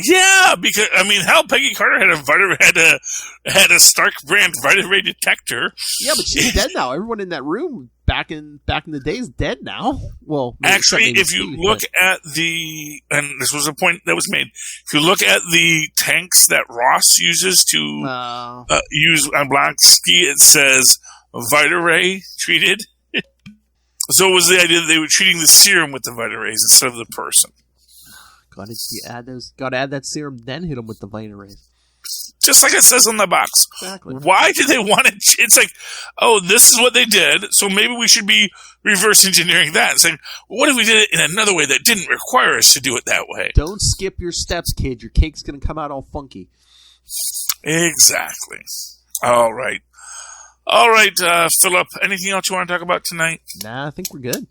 Yeah, because I mean, hell, Peggy Carter had a Stark brand Vita Ray detector. Yeah, but she's dead now. Everyone in that room back in the day is dead now. Well, actually, if you look at the, and this was a point that was made, if you look at the tanks that Ross uses to use on Blonsky, it says Vita Ray treated. So it was the idea that they were treating the serum with the Vita Rays instead of the person. Gotta add that serum, then hit them with the Vita Rays. Just like it says on the box. Exactly. Why do they want to? It's like, oh, this is what they did, so maybe we should be reverse engineering that and saying, well, what if we did it in another way that didn't require us to do it that way? Don't skip your steps, kid. Your cake's going to come out all funky. Exactly. All right, Philip, anything else you want to talk about tonight? Nah, I think we're good.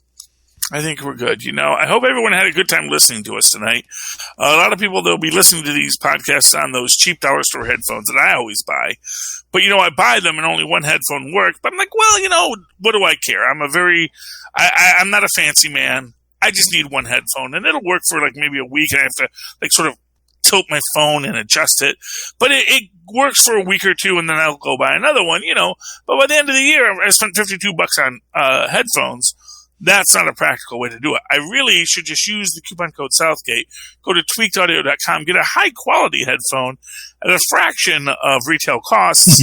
I think we're good. You know, I hope everyone had a good time listening to us tonight. A lot of people, they'll be listening to these podcasts on those cheap dollar store headphones that I always buy. But, you know, I buy them and only one headphone works. But I'm like, well, you know, what do I care? I'm not a fancy man. I just need one headphone. And it'll work for like maybe a week. And I have to like sort of tilt my phone and adjust it. But it works for a week or two and then I'll go buy another one, you know. But by the end of the year, I spent $52 on headphones. That's not a practical way to do it. I really should just use the coupon code Southgate, go to tweakedaudio.com, get a high-quality headphone at a fraction of retail costs,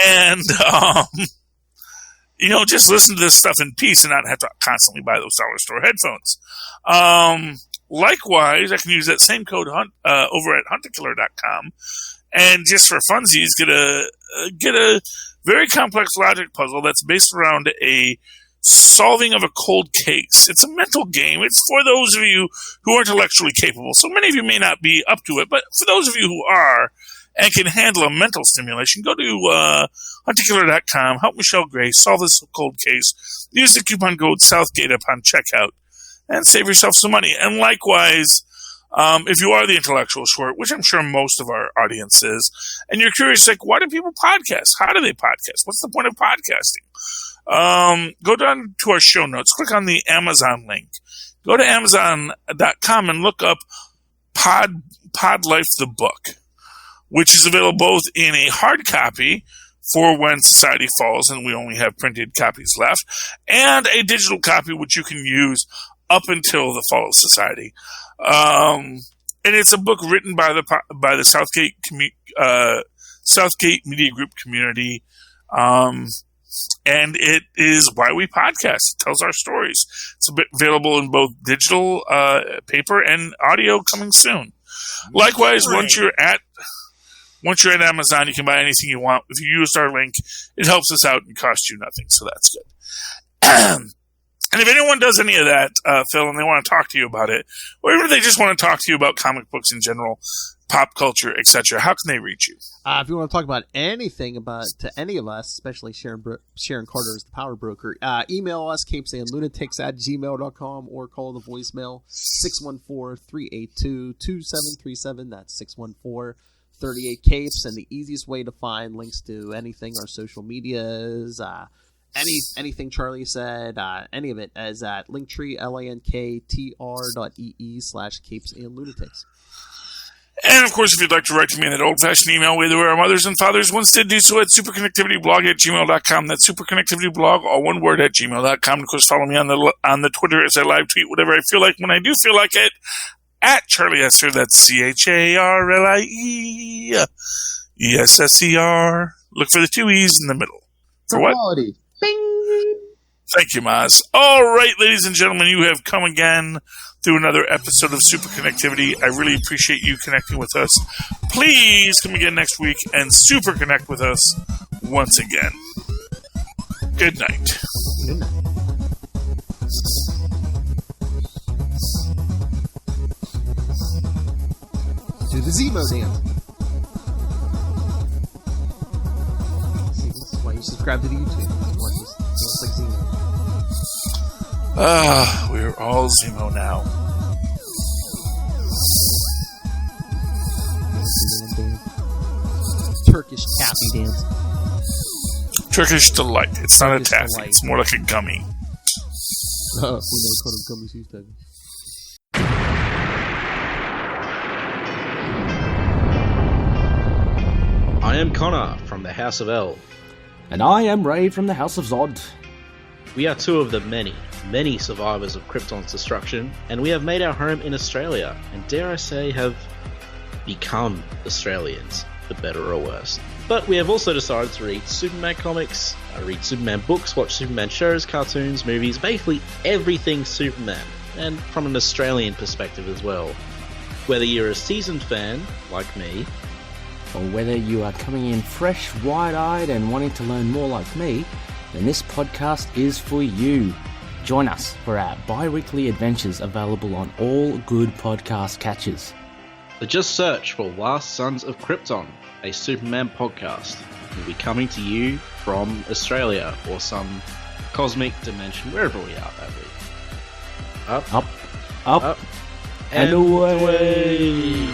and, you know, just listen to this stuff in peace and not have to constantly buy those dollar store headphones. Likewise, I can use that same code over at hunterkiller.com, and just for funsies, get a very complex logic puzzle that's based around a solving of a cold case. It's a mental game. It's for those of you who are intellectually capable. So many of you may not be up to it, but for those of you who are and can handle a mental stimulation, go to hunterkiller.com, help Michelle Gray solve this cold case. Use the coupon code Southgate upon checkout and save yourself some money. And likewise, if you are the intellectual short, which I'm sure most of our audience is, and you're curious, like, why do people podcast? How do they podcast? What's the point of podcasting? Go down to our show notes, click on the Amazon link, go to Amazon.com and look up Pod Life the book, which is available both in a hard copy for when society falls and we only have printed copies left, and a digital copy which you can use up until the fall of society. And it's a book written by the Southgate Media Group community. And it is why we podcast. It tells our stories. It's available in both digital, paper, and audio coming soon. Likewise, once you're at Amazon, you can buy anything you want. If you use our link, it helps us out and costs you nothing, so that's good. And if anyone does any of that, Phil, and they want to talk to you about it, or even if they just want to talk to you about comic books in general, pop culture, etc., how can they reach you? If you want to talk about anything to any of us, especially Sharon Carter is the power broker, email us, capesandlunatics@gmail.com, or call the voicemail 614-382-2737. That's 614-38-CAPES. And the easiest way to find links to anything, our social medias, anything Charlie said, any of it, is at linktree, linktr.ee/capesandlunatics. And, of course, if you'd like to write to me in that old-fashioned email way the way our mothers and fathers once did, do so at superconnectivityblog@gmail.com. That's superconnectivityblog, all one word, at gmail.com. Of course, follow me on the Twitter as I live tweet whatever I feel like when I do feel like it, at Charlie Esser. That's CharlieEsser. Look for the two E's in the middle. For what? Quality. Bing! Thank you, Maz. All right, ladies and gentlemen, you have come again through another episode of Superconnectivity. I really appreciate you connecting with us. Please come again next week and super connect with us once again. Good night. Good night. Do the Zemo dance. See, this is why you subscribe to the YouTube. Just like Zemo. We're all Zemo now. Turkish taffy dance. Turkish delight. It's not Turkish a taffy. delight. It's more like a gummy. We never called them gummies these days. I am Connor from the House of L. And I am Ray from the House of Zod. We are two of the many, many survivors of Krypton's destruction, and we have made our home in Australia, and dare I say, have become Australians, for better or worse. But we have also decided to read Superman comics, read Superman books, watch Superman shows, cartoons, movies, basically everything Superman, and from an Australian perspective as well. Whether you're a seasoned fan, like me, Or whether you are coming in fresh, wide-eyed and wanting to learn more like me, then this podcast is for you. Join us for our bi-weekly adventures available on all good podcast catchers. so just search for Last Sons of Krypton, a Superman podcast. We'll be coming to you from Australia or some cosmic dimension, wherever we are, maybe. Up, Up, up, and away.